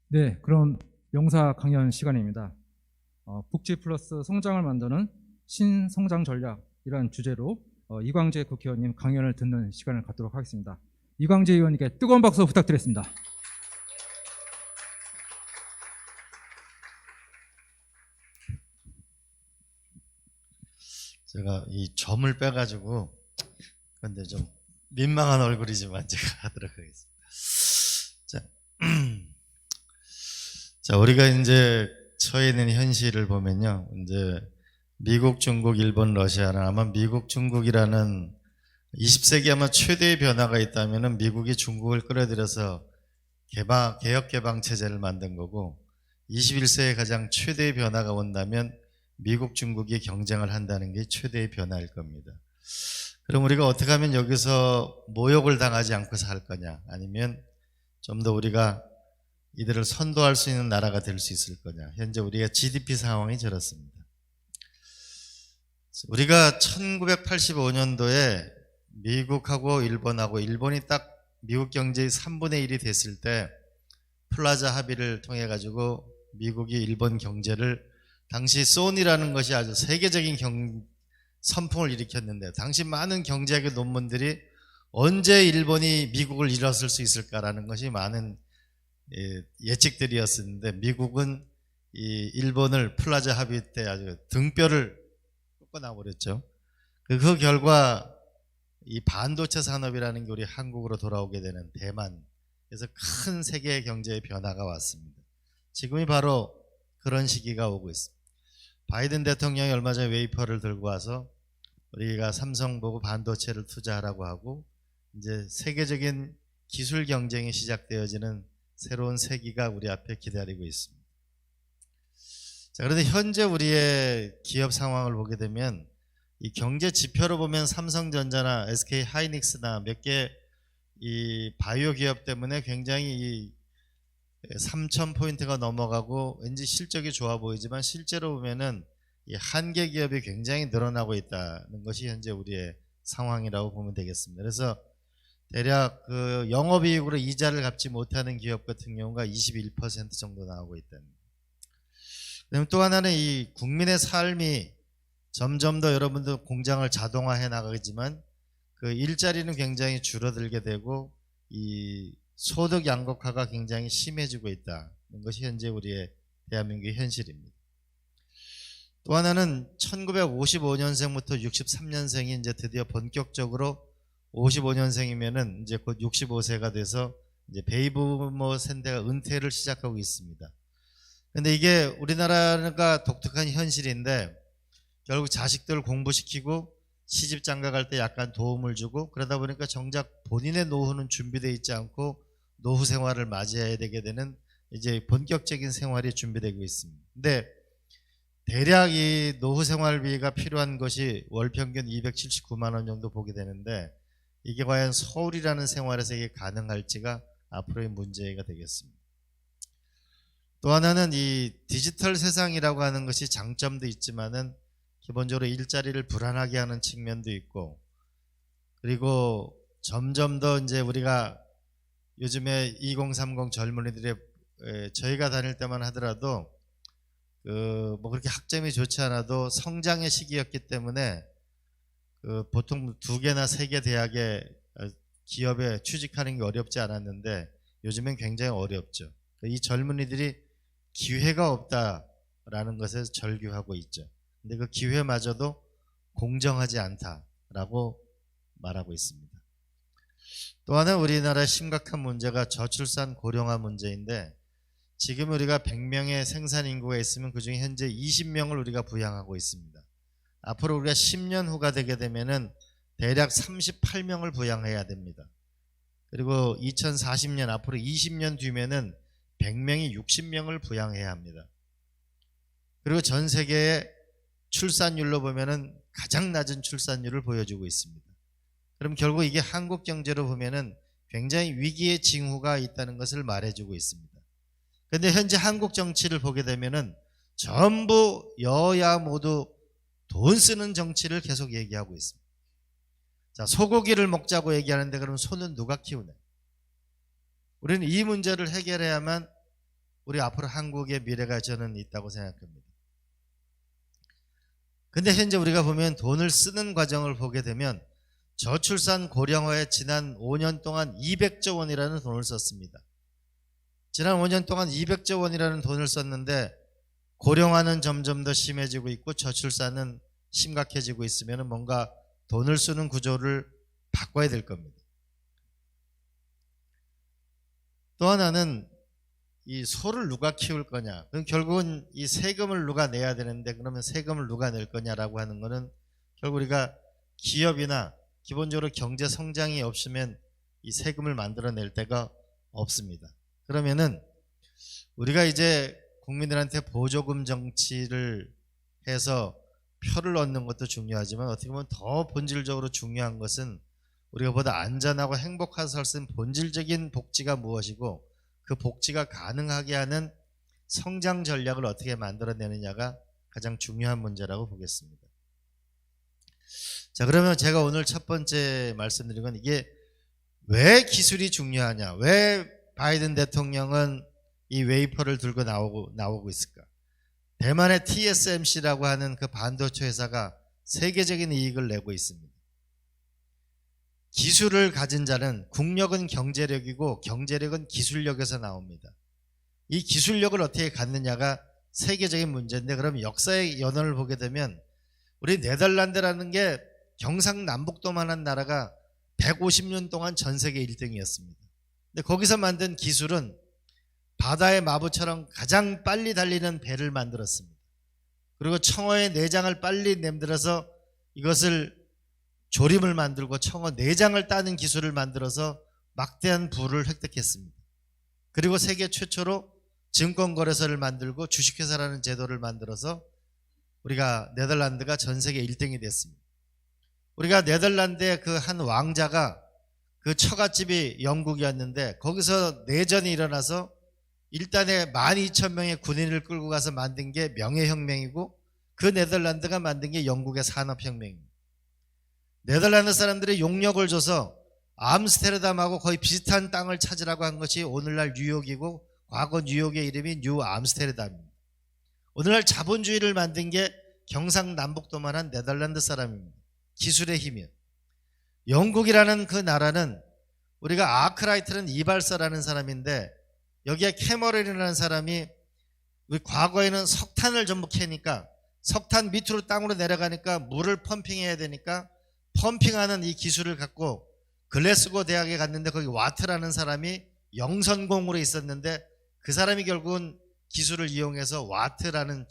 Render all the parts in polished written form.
네, 그럼 명사 강연 시간입니다. 복지 플러스 성장을 만드는 신성장 전략이라는 주제로 이광재 국회의원님 강연을 듣는 시간을 갖도록 하겠습니다. 이광재 의원님께 뜨거운 박수 부탁드리겠습니다. 제가 이 점을 빼가지고 근데 좀 민망한 얼굴이지만 제가 하도록 하겠습니다. 자, 우리가 이제 처해 있는 현실을 보면요, 이제 미국, 중국, 일본, 러시아는 아마 미국, 중국이라는 20세기 아마 최대의 변화가 있다면은 미국이 중국을 끌어들여서 개혁 개방 체제를 만든 거고, 21세기에 가장 최대의 변화가 온다면 미국, 중국이 경쟁을 한다는 게 최대의 변화일 겁니다. 그럼 우리가 어떻게 하면 여기서 모욕을 당하지 않고 살 거냐, 아니면 좀 더 우리가 이들을 선도할 수 있는 나라가 될 수 있을 거냐. 현재 우리가 GDP 상황이 저렇습니다. 우리가 1985년도에 미국하고 일본하고, 일본이 딱 미국 경제의 3분의 1이 됐을 때 플라자 합의를 통해 가지고 미국이 일본 경제를, 당시 소니라는 것이 아주 세계적인 선풍을 일으켰는데, 당시 많은 경제학의 논문들이 언제 일본이 미국을 일어설 수 있을까라는 것이 많은 예측들이었었는데, 미국은 이 일본을 플라자 합의 때 아주 등뼈를 꺾어놔버렸죠. 그 결과 이 반도체 산업이라는 게 우리 한국으로 돌아오게 되는 대만에서 큰 세계 경제의 변화가 왔습니다. 지금이 바로 그런 시기가 오고 있습니다. 바이든 대통령이 얼마 전에 웨이퍼를 들고 와서 우리가 삼성 보고 반도체를 투자하라고 하고, 이제 세계적인 기술 경쟁이 시작되어지는 새로운 세기가 우리 앞에 기다리고 있습니다. 자, 그런데 현재 우리의 기업 상황을 보게 되면 이 경제 지표로 보면 삼성전자나 SK 하이닉스나 몇 개 이 바이오 기업 때문에 굉장히 이 3,000포인트가 넘어가고 왠지 실적이 좋아 보이지만, 실제로 보면은 이 한계 기업이 굉장히 늘어나고 있다는 것이 현재 우리의 상황이라고 보면 되겠습니다. 그래서 대략 그 영업이익으로 이자를 갚지 못하는 기업 같은 경우가 21% 정도 나오고 있다는. 그다음에 또 하나는 이 국민의 삶이 점점 더, 여러분들 공장을 자동화해 나가지만 그 일자리는 굉장히 줄어들게 되고 이 소득 양극화가 굉장히 심해지고 있다는 것이 현재 우리의 대한민국의 현실입니다. 또 하나는 1955년생부터 63년생이 이제 드디어 본격적으로 55년생이면은 이제 곧 65세가 돼서 이제 베이비부머 세대가 은퇴를 시작하고 있습니다. 근데 이게 우리나라가 독특한 현실인데, 결국 자식들 공부시키고 시집 장가 갈 때 약간 도움을 주고, 그러다 보니까 정작 본인의 노후는 준비되어 있지 않고 노후 생활을 맞이해야 되게 되는 이제 본격적인 생활이 준비되고 있습니다. 근데 대략 이 노후 생활비가 필요한 것이 월 평균 279만 원 정도 보게 되는데, 이게 과연 서울이라는 생활에서 이게 가능할지가 앞으로의 문제가 되겠습니다. 또 하나는 이 디지털 세상이라고 하는 것이 장점도 있지만은 기본적으로 일자리를 불안하게 하는 측면도 있고, 그리고 점점 더 이제 우리가 요즘에 2030 젊은이들의, 저희가 다닐 때만 하더라도 뭐 그렇게 학점이 좋지 않아도 성장의 시기였기 때문에 보통 2개나 3개 대학에 기업에 취직하는 게 어렵지 않았는데, 요즘엔 굉장히 어렵죠. 이 젊은이들이 기회가 없다라는 것에서 절규하고 있죠. 근데 그 기회마저도 공정하지 않다라고 말하고 있습니다. 또 하나 우리나라의 심각한 문제가 저출산 고령화 문제인데, 지금 우리가 100명의 생산 인구가 있으면 그중에 현재 20명을 우리가 부양하고 있습니다. 앞으로 우리가 10년 후가 되게 되면은 대략 38명을 부양해야 됩니다. 그리고 2040년, 앞으로 20년 뒤면은 100명이 60명을 부양해야 합니다. 그리고 전 세계의 출산율로 보면은 가장 낮은 출산율을 보여주고 있습니다. 그럼 결국 이게 한국 경제로 보면은 굉장히 위기의 징후가 있다는 것을 말해주고 있습니다. 그런데 현재 한국 정치를 보게 되면은 전부 여야 모두 돈 쓰는 정치를 계속 얘기하고 있습니다. 자, 소고기를 먹자고 얘기하는데 그럼 소는 누가 키우냐? 우리는 이 문제를 해결해야만 우리 앞으로 한국의 미래가 저는 있다고 생각합니다. 근데 현재 우리가 보면 돈을 쓰는 과정을 보게 되면 저출산 고령화에 지난 5년 동안 200조 원이라는 돈을 썼습니다. 지난 5년 동안 200조 원이라는 돈을 썼는데 고령화는 점점 더 심해지고 있고 저출산은 심각해지고 있으면 뭔가 돈을 쓰는 구조를 바꿔야 될 겁니다. 또 하나는 이 소를 누가 키울 거냐. 그럼 결국은 이 세금을 누가 내야 되는데 그러면 세금을 누가 낼 거냐라고 하는 거는 결국 우리가 기업이나 기본적으로 경제 성장이 없으면 이 세금을 만들어낼 데가 없습니다. 그러면은 우리가 이제 국민들한테 보조금 정치를 해서 표를 얻는 것도 중요하지만 어떻게 보면 더 본질적으로 중요한 것은 우리가 보다 안전하고 행복한 살 수 있는 본질적인 복지가 무엇이고 그 복지가 가능하게 하는 성장 전략을 어떻게 만들어내느냐가 가장 중요한 문제라고 보겠습니다. 자, 그러면 제가 오늘 첫 번째 말씀드린 건 이게 왜 기술이 중요하냐, 왜 바이든 대통령은 이 웨이퍼를 들고 나오고 있을까? 대만의 TSMC라고 하는 그 반도체 회사가 세계적인 이익을 내고 있습니다. 기술을 가진 자는 국력은 경제력이고 경제력은 기술력에서 나옵니다. 이 기술력을 어떻게 갖느냐가 세계적인 문제인데, 그럼 역사의 연원을 보게 되면 우리 네덜란드라는 게 경상남북도만한 나라가 150년 동안 전 세계 1등이었습니다. 근데 거기서 만든 기술은 바다의 마부처럼 가장 빨리 달리는 배를 만들었습니다. 그리고 청어의 내장을 빨리 내들어서 이것을 조림을 만들고 청어 내장을 따는 기술을 만들어서 막대한 부를 획득했습니다. 그리고 세계 최초로 증권거래소를 만들고 주식회사라는 제도를 만들어서 우리가 네덜란드가 전 세계 1등이 됐습니다. 우리가 네덜란드의 그 한 왕자가 그 처갓집이 영국이었는데 거기서 내전이 일어나서 일단에 12,000명의 군인을 끌고 가서 만든 게 명예혁명이고 그 네덜란드가 만든 게 영국의 산업혁명입니다. 네덜란드 사람들이 용역을 줘서 암스테르담하고 거의 비슷한 땅을 찾으라고 한 것이 오늘날 뉴욕이고 과거 뉴욕의 이름이 뉴 암스테르담입니다. 오늘날 자본주의를 만든 게 경상남북도만한 네덜란드 사람입니다. 기술의 힘이요. 영국이라는 그 나라는 우리가 아크라이트는 이발사라는 사람인데 여기에 캐머런이라는 사람이 우리 과거에는 석탄을 전부 캐니까 석탄 밑으로 땅으로 내려가니까 물을 펌핑해야 되니까 펌핑하는 이 기술을 갖고 글래스고 대학에 갔는데 거기 와트라는 사람이 영선공으로 있었는데 그 사람이 결국은 기술을 이용해서 와트라는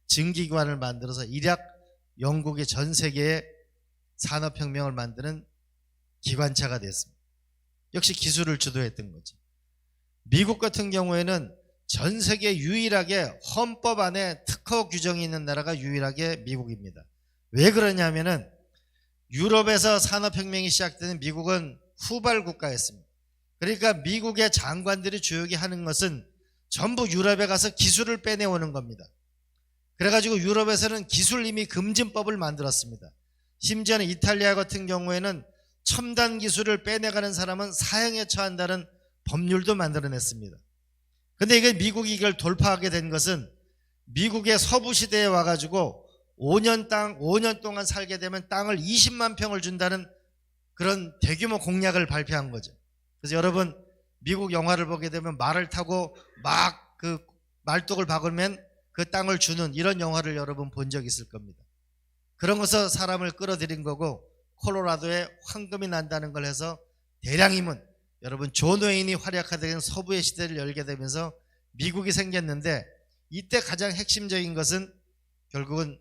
증기관을 만들어서 일약 영국의 전 세계의 산업혁명을 만드는 기관차가 됐습니다. 역시 기술을 주도했던 거죠. 미국 같은 경우에는 전 세계 유일하게 헌법 안에 특허 규정이 있는 나라가 유일하게 미국입니다. 왜 그러냐면은 유럽에서 산업혁명이 시작되는 미국은 후발 국가였습니다. 그러니까 미국의 장관들이 주요기 하는 것은 전부 유럽에 가서 기술을 빼내오는 겁니다. 그래가지고 유럽에서는 기술 이미 금진법을 만들었습니다. 심지어는 이탈리아 같은 경우에는 첨단 기술을 빼내가는 사람은 사형에 처한다는 법률도 만들어냈습니다. 근데 이게 미국이 이걸 돌파하게 된 것은 미국의 서부 시대에 와가지고 5년 동안 살게 되면 땅을 20만 평을 준다는 그런 대규모 공약을 발표한 거죠. 그래서 여러분 미국 영화를 보게 되면 말을 타고 막 그 말뚝을 박으면 그 땅을 주는 이런 영화를 여러분 본 적 있을 겁니다. 그런 것에서 사람을 끌어들인 거고 콜로라도에 황금이 난다는 걸 해서 대량임은 여러분 존 웨인이 활약하던 서부의 시대를 열게 되면서 미국이 생겼는데 이때 가장 핵심적인 것은 결국은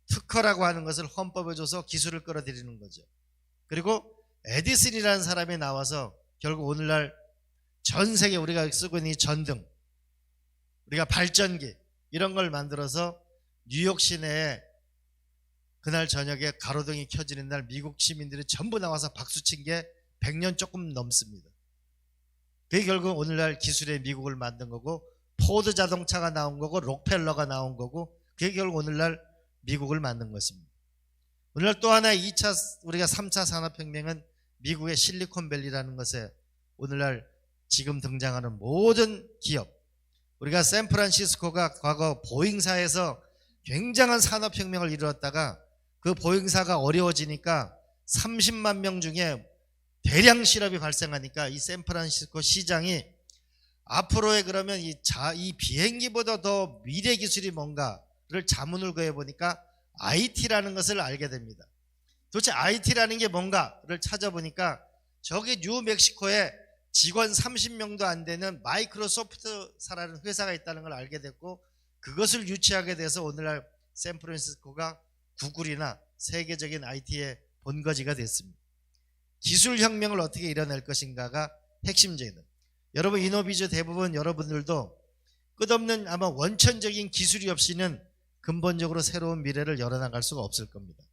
특허라고 하는 것을 헌법에 줘서 기술을 끌어들이는 거죠. 그리고 에디슨이라는 사람이 나와서 결국 오늘날 전 세계 우리가 쓰고 있는 이 전등, 우리가 발전기 이런 걸 만들어서 뉴욕 시내에 그날 저녁에 가로등이 켜지는 날 미국 시민들이 전부 나와서 박수친 게 100년 조금 넘습니다. 그게 결국 오늘날 기술의 미국을 만든 거고 포드 자동차가 나온 거고 록펠러가 나온 거고 그게 결국 오늘날 미국을 만든 것입니다. 오늘날 또 하나의 2차 우리가 3차 산업혁명은 미국의 실리콘밸리라는 것에 오늘날 지금 등장하는 모든 기업 우리가 샌프란시스코가 과거 보잉사에서 굉장한 산업혁명을 이루었다가 그 보잉사가 어려워지니까 30만 명 중에 대량 실업이 발생하니까 이 샌프란시스코 시장이 앞으로의 그러면 이 비행기보다 더 미래 기술이 뭔가를 자문을 구해보니까 IT라는 것을 알게 됩니다. 도대체 IT라는 게 뭔가를 찾아보니까 저기 뉴멕시코에 직원 30명도 안 되는 마이크로소프트사라는 회사가 있다는 걸 알게 됐고, 그것을 유치하게 돼서 오늘날 샌프란시스코가 구글이나 세계적인 IT의 본거지가 됐습니다. 기술혁명을 어떻게 이뤄낼 것인가가 핵심적이다. 여러분, 이노비즈 대부분 여러분들도 끝없는 아마 원천적인 기술이 없이는 근본적으로 새로운 미래를 열어나갈 수가 없을 겁니다.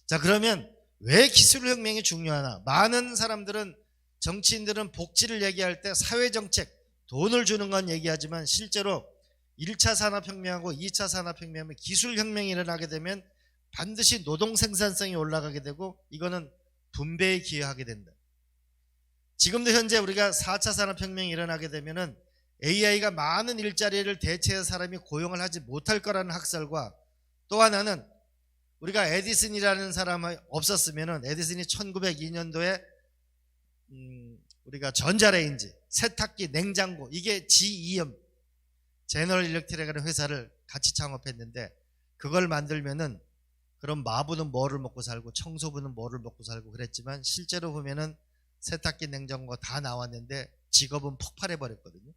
자, 그러면 왜 기술혁명이 중요하나? 많은 사람들은, 정치인들은 복지를 얘기할 때 사회정책, 돈을 주는 건 얘기하지만 실제로 1차 산업혁명하고 2차 산업혁명하면 기술혁명이 일어나게 되면 반드시 노동 생산성이 올라가게 되고, 이거는 분배에 기여하게 된다. 지금도 현재 우리가 4차 산업혁명이 일어나게 되면은 AI가 많은 일자리를 대체해서 사람이 고용을 하지 못할 거라는 학설과, 또 하나는 우리가 에디슨이라는 사람이 없었으면은, 에디슨이 1902년도에 우리가 전자레인지, 세탁기, 냉장고, 이게 GEM, 제너럴 일렉트릭이라는 회사를 같이 창업했는데, 그걸 만들면은 그럼 마부는 뭐를 먹고 살고 청소부는 뭐를 먹고 살고 그랬지만, 실제로 보면은 세탁기, 냉장고 다 나왔는데 직업은 폭발해 버렸거든요.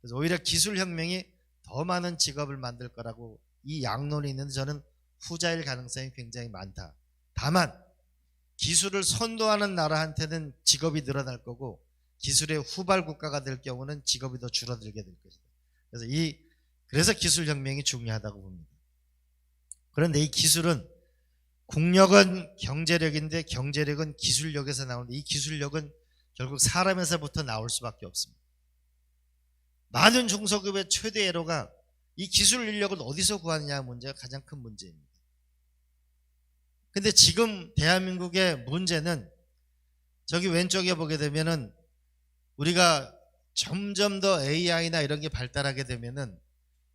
그래서 오히려 기술혁명이 더 많은 직업을 만들 거라고 이 양론이 있는데, 저는 후자일 가능성이 굉장히 많다. 다만 기술을 선도하는 나라한테는 직업이 늘어날 거고, 기술의 후발 국가가 될 경우는 직업이 더 줄어들게 될 것이다. 그래서 기술혁명이 중요하다고 봅니다. 그런데 이 기술은, 국력은 경제력인데 경제력은 기술력에서 나오는데, 이 기술력은 결국 사람에서부터 나올 수밖에 없습니다. 많은 중소기업의 최대 애로가 이 기술 인력을 어디서 구하느냐 문제가 가장 큰 문제입니다. 근데 지금 대한민국의 문제는, 저기 왼쪽에 보게 되면은 우리가 점점 더 AI나 이런 게 발달하게 되면은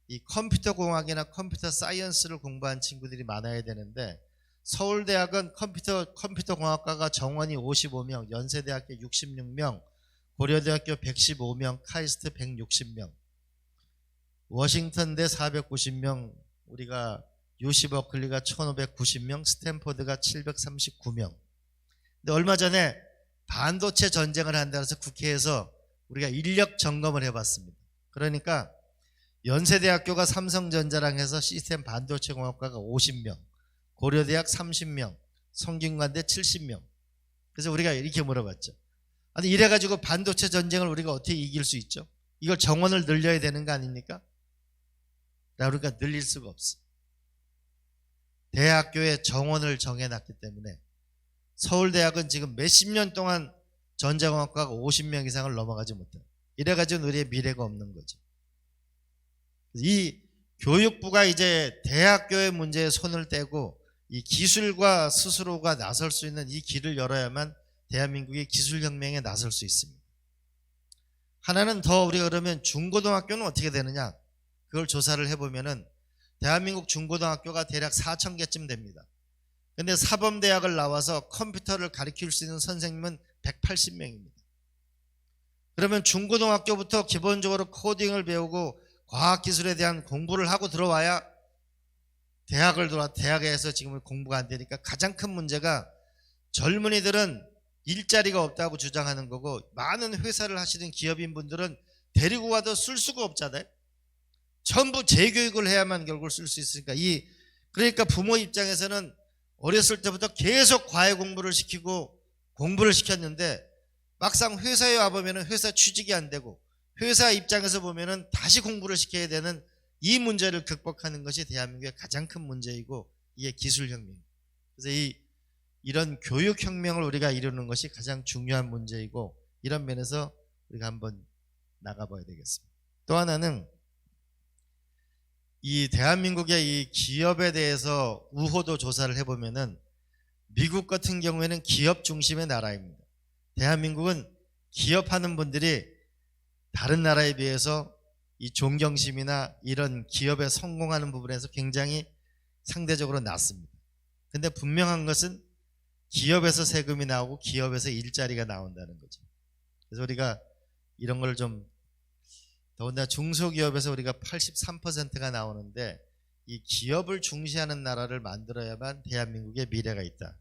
이 컴퓨터 공학이나 컴퓨터 사이언스를 공부한 친구들이 많아야 되는데, 서울대학은 컴퓨터 공학과가 정원이 55명, 연세대학교 66명, 고려대학교 115명, 카이스트 160명, 워싱턴대 490명, 우리가 UC 버클리가 1590명, 스탠포드가 739명. 근데 얼마 전에 반도체 전쟁을 한다 해서 국회에서 우리가 인력 점검을 해봤습니다. 그러니까 연세대학교가 삼성전자랑 해서 시스템 반도체 공학과가 50명, 고려대학 30명, 성균관대 70명. 그래서 우리가 이렇게 물어봤죠. 아니, 이래가지고 반도체 전쟁을 우리가 어떻게 이길 수 있죠? 이걸 정원을 늘려야 되는 거 아닙니까? 우리가 늘릴 수가 없어. 대학교에 정원을 정해놨기 때문에 서울대학은 지금 몇십 년 동안 전자공학과가 50명 이상을 넘어가지 못해요. 이래가지고 우리의 미래가 없는 거죠. 이 교육부가 이제 대학교의 문제에 손을 떼고 이 기술과 스스로가 나설 수 있는 이 길을 열어야만 대한민국이 기술혁명에 나설 수 있습니다. 하나는 더, 우리가 그러면 중고등학교는 어떻게 되느냐, 그걸 조사를 해보면은 대한민국 중고등학교가 대략 4,000개쯤 됩니다. 근데 사범대학을 나와서 컴퓨터를 가르칠 수 있는 선생님은 180명입니다. 그러면 중고등학교부터 기본적으로 코딩을 배우고 과학기술에 대한 공부를 하고 들어와야 대학에서 지금 공부가 안 되니까 가장 큰 문제가, 젊은이들은 일자리가 없다고 주장하는 거고, 많은 회사를 하시는 기업인분들은 데리고 와도 쓸 수가 없잖아요. 전부 재교육을 해야만 결국 쓸 수 있으니까, 그러니까 부모 입장에서는 어렸을 때부터 계속 과외 공부를 시키고 공부를 시켰는데, 막상 회사에 와보면 회사 취직이 안 되고, 회사 입장에서 보면은 다시 공부를 시켜야 되는 이 문제를 극복하는 것이 대한민국의 가장 큰 문제이고, 이게 기술혁명. 그래서 이런 교육혁명을 우리가 이루는 것이 가장 중요한 문제이고, 이런 면에서 우리가 한번 나가봐야 되겠습니다. 또 하나는, 이 대한민국의 이 기업에 대해서 우호도 조사를 해보면은, 미국 같은 경우에는 기업 중심의 나라입니다. 대한민국은 기업하는 분들이 다른 나라에 비해서 이 존경심이나 이런 기업에 성공하는 부분에서 굉장히 상대적으로 낮습니다. 근데 분명한 것은 기업에서 세금이 나오고 기업에서 일자리가 나온다는 거죠. 그래서 우리가 이런 걸 좀, 더군다나 중소기업에서 우리가 83%가 나오는데 이 기업을 중시하는 나라를 만들어야만 대한민국의 미래가 있다.